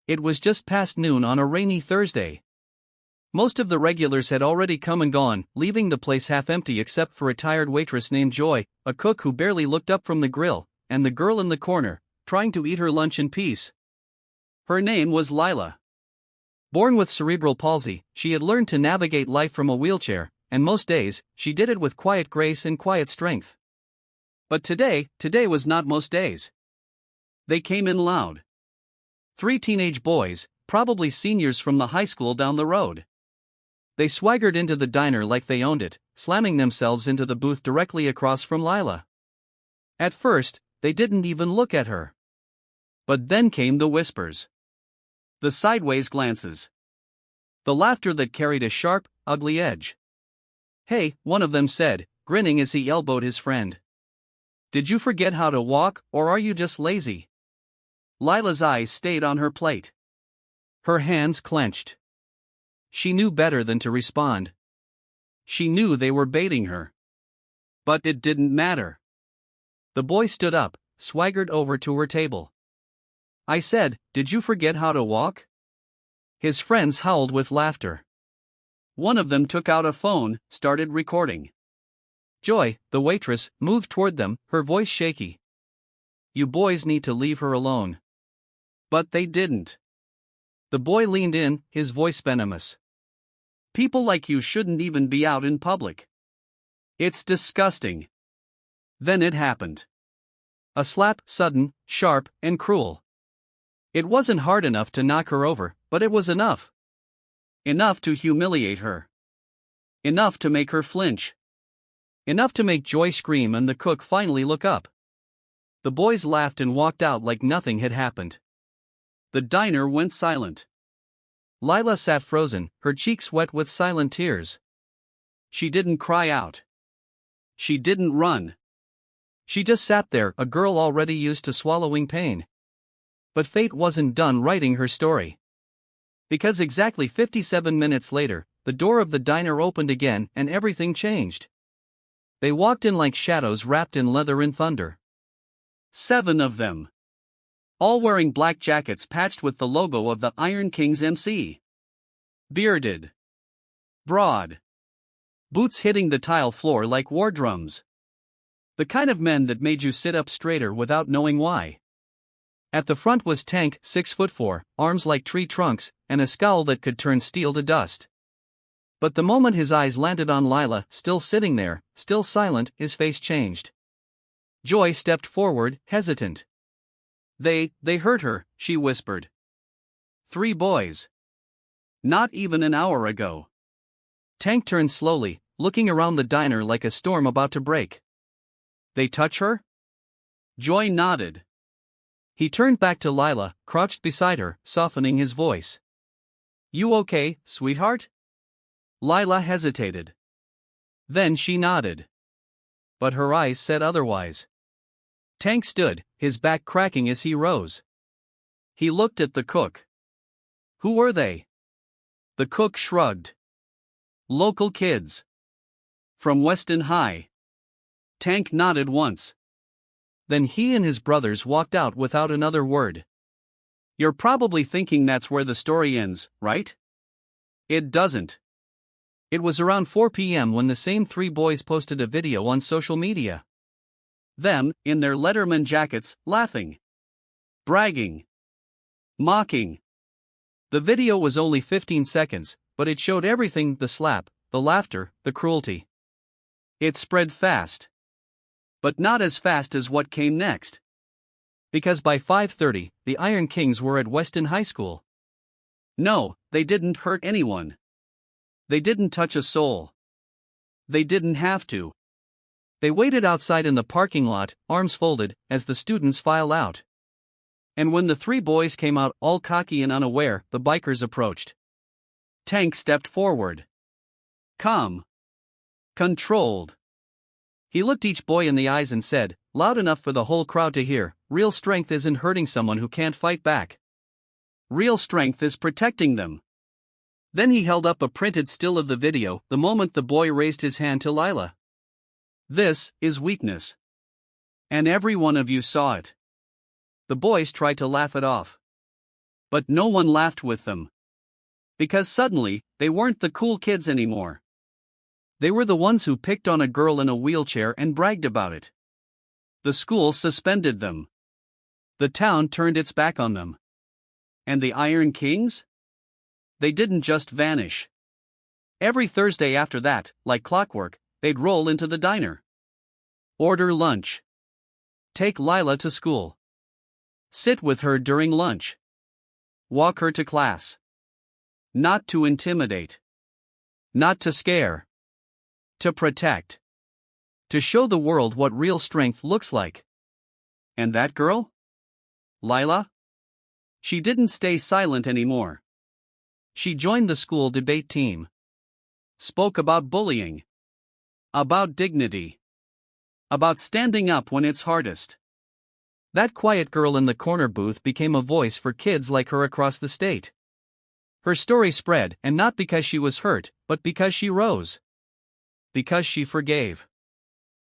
It was just past noon on a rainy Thursday. Most of the regulars had already come and gone, leaving the place half empty except for a tired waitress named Joy, a cook who barely looked up from the grill, and the girl in the corner, trying to eat her lunch in peace. Her name was Lila. Born with cerebral palsy, she had learned to navigate life from a wheelchair, and most days, she did it with quiet grace and quiet strength. But today was not most days. They came in loud. 3 teenage boys, probably seniors from the high school down the road. They swaggered into the diner like they owned it, slamming themselves into the booth directly across from Lila. At first, they didn't even look at her. But then came the whispers. The sideways glances. The laughter that carried a sharp, ugly edge. "Hey," one of them said, grinning as he elbowed his friend. "Did you forget how to walk, or are you just lazy?" Lila's eyes stayed on her plate. Her hands clenched. She knew better than to respond. She knew they were baiting her. But it didn't matter. The boy stood up, swaggered over to her table. "I said, did you forget how to walk?" His friends howled with laughter. One of them took out a phone, started recording. Joy, the waitress, moved toward them, her voice shaky. "You boys need to leave her alone." But they didn't. The boy leaned in, his voice venomous. "People like you shouldn't even be out in public. It's disgusting." Then it happened. A slap, sudden, sharp, and cruel. It wasn't hard enough to knock her over, but it was enough. Enough to humiliate her. Enough to make her flinch. Enough to make Joy scream and the cook finally look up. The boys laughed and walked out like nothing had happened. The diner went silent. Lila sat frozen, her cheeks wet with silent tears. She didn't cry out. She didn't run. She just sat there, a girl already used to swallowing pain. But fate wasn't done writing her story. Because exactly 57 minutes later, the door of the diner opened again and everything changed. They walked in like shadows wrapped in leather and thunder. 7 of them. All wearing black jackets patched with the logo of the Iron King's MC. Bearded. Broad. Boots hitting the tile floor like war drums. The kind of men that made you sit up straighter without knowing why. At the front was Tank, 6'4", arms like tree trunks, and a scowl that could turn steel to dust. But the moment his eyes landed on Lila, still sitting there, still silent, his face changed. Joy stepped forward, hesitant. They hurt her," she whispered. 3 boys. Not even an hour ago." Tank turned slowly, looking around the diner like a storm about to break. "They touch her?" Joy nodded. He turned back to Lila, crouched beside her, softening his voice. "You okay, sweetheart?" Lila hesitated. Then she nodded. But her eyes said otherwise. Tank stood, his back cracking as he rose. He looked at the cook. "Who were they?" The cook shrugged. "Local kids. From Weston High." Tank nodded once. Then he and his brothers walked out without another word. You're probably thinking that's where the story ends, right? It doesn't. It was around 4 p.m. when the same 3 boys posted a video on social media. Them, in their Letterman jackets, laughing. Bragging. Mocking. The video was only 15 seconds, but it showed everything: the slap, the laughter, the cruelty. It spread fast. But not as fast as what came next. Because by 5:30, the Iron Kings were at Weston High School. No, they didn't hurt anyone. They didn't touch a soul. They didn't have to. They waited outside in the parking lot, arms folded, as the students filed out. And when the 3 boys came out, all cocky and unaware, the bikers approached. Tank stepped forward. Calm. Controlled. He looked each boy in the eyes and said, loud enough for the whole crowd to hear, "Real strength isn't hurting someone who can't fight back. Real strength is protecting them." Then he held up a printed still of the video, the moment the boy raised his hand to Lila. "This is weakness. And every one of you saw it." The boys tried to laugh it off. But no one laughed with them. Because suddenly, they weren't the cool kids anymore. They were the ones who picked on a girl in a wheelchair and bragged about it. The school suspended them. The town turned its back on them. And the Iron Kings? They didn't just vanish. Every Thursday after that, like clockwork, they'd roll into the diner. Order lunch. Take Lila to school. Sit with her during lunch. Walk her to class. Not to intimidate. Not to scare. To protect. To show the world what real strength looks like. And that girl? Lila? She didn't stay silent anymore. She joined the school debate team. Spoke about bullying. About dignity. About standing up when it's hardest. That quiet girl in the corner booth became a voice for kids like her across the state. Her story spread, and not because she was hurt, but because she rose. Because she forgave.